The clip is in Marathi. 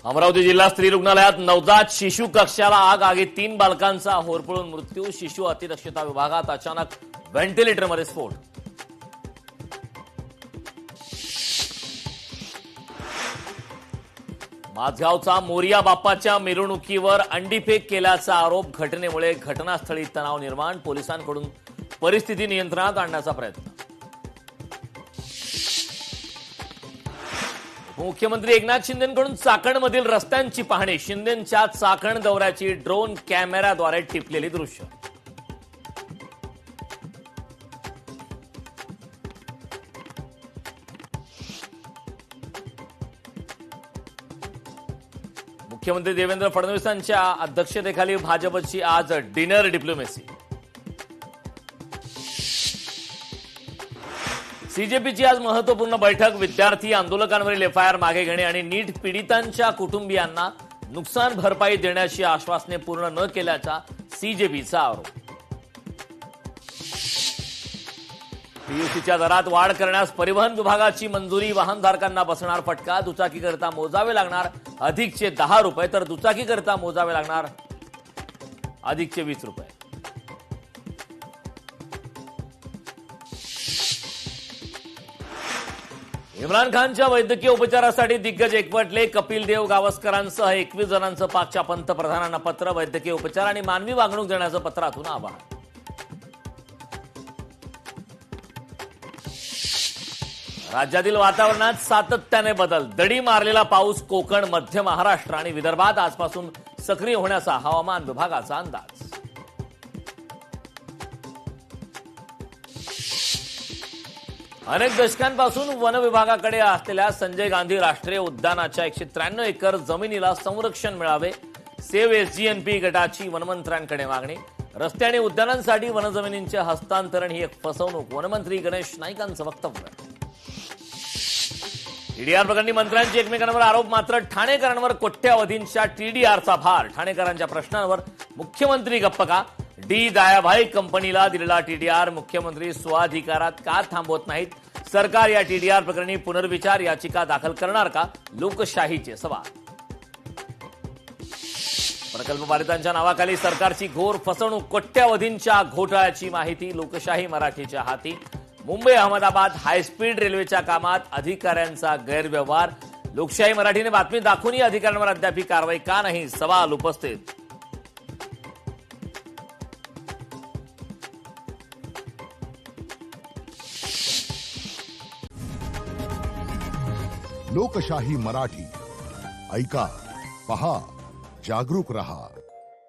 अमरावती जिल्हा स्त्री रुग्णालयात नवजात शिशु कक्षाला आगीत 3 बालकांचा होरपळून मृत्यू. शिशु अतिदक्षता विभागात अचानक व्हेंटिलेटरमध्ये स्फोट. माझगावचा मोरिया बाप्पाच्या मिरवणुकीवर अंडीफेक केल्याचा आरोप. घटनेमुळे घटनास्थळी तणाव निर्माण. पोलिसांकडून परिस्थिती नियंत्रणात आणण्याचा प्रयत्न. मुख्यमंत्री एकनाथ शिंदेंकडून चाकणमधील रस्त्यांची पाहणी. शिंदेंच्या चाकण दौऱ्याची ड्रोन कॅमेऱ्याद्वारे टिपलेली दृश्य. मुख्यमंत्री देवेंद्र फडणवीसांच्या अध्यक्षतेखाली भाजपची आज डिनर डिप्लोमसी. सीजेपीची आज महत्वपूर्ण बैठक. विद्यार्थी आंदोलकांवरील एफआयआर मागे घेणे आणि नीट पीडितांच्या कुटुंबियांना नुकसान भरपाई देण्याची आश्वासने पूर्ण न केल्याचा सीजेपीचा आरोप. पीयूसीच्या दरात वाढ करण्यास परिवहन विभागाची मंजुरी. वाहनधारकांना बसणार फटका. दुचाकीकरता मोजावे लागणार अधिकचे 10 रुपये तर दुचाकीकरता मोजावे लागणार अधिकचे 20 रुपये. इम्रान खानच्या वैद्यकीय उपचारासाठी दिग्गज एकवटले. कपिल देव गावस्करांसह 21 जणांचं पाकच्या पंतप्रधानांना पत्र. वैद्यकीय उपचार आणि मानवी वागणूक देण्याचं पत्रातून आवाहन. राज्यातील वातावरणात सातत्याने बदल. दडी मारलेला पाऊस. कोकण, मध्य महाराष्ट्र आणि विदर्भात आजपासून सक्रिय होण्याचा हवामान विभागाचा अंदाज. अनेक दशकांपासून वन विभागाकडे असलेल्या संजय गांधी राष्ट्रीय उद्यानाच्या 193 एकर जमिनीला संरक्षण मिळावे. सेव्ह एसजीएनपी गटाची वनमंत्र्यांकडे मागणी. रस्ते आणि उद्यानांसाठी वनजमिनींचे हस्तांतरण ही एक फसवणूक. वनमंत्री गणेश नाईकांचं वक्तव्य. टीडीआर प्रकरणी मंत्र्यांचे एकमेकांवर आरोप. मात्र ठाणेकरांवर कोट्यावधींच्या टीडीआरचा भार. ठाणेकरांच्या प्रश्नांवर मुख्यमंत्री गप्प का? डी दयाभाई कंपनीला दिलेला टीडीआर मुख्यमंत्री स्वाधिकारात का थांबवत नाहीत? सरकार या टीडीआर प्रकरणी पुनर्विचार याचिका दाखल करणार का? लोकशाहीचे सवाल. प्रकल्प बाधितांच्या नावाखाली सरकारची घोर फसवणूक. कोट्यावधींच्या घोटाळ्याची माहिती लोकशाही मराठीच्या हाती. मुंबई अहमदाबाद हायस्पीड रेल्वेच्या कामात अधिकाऱ्यांचा गैरव्यवहार. लोकशाही मराठीने बातमी दाखवूनही अधिकाऱ्यांवर अद्याप कारवाई का नाही? सवाल उपस्थित. लोकशाही मराठी ऐका, पहा, जागरूक रहा.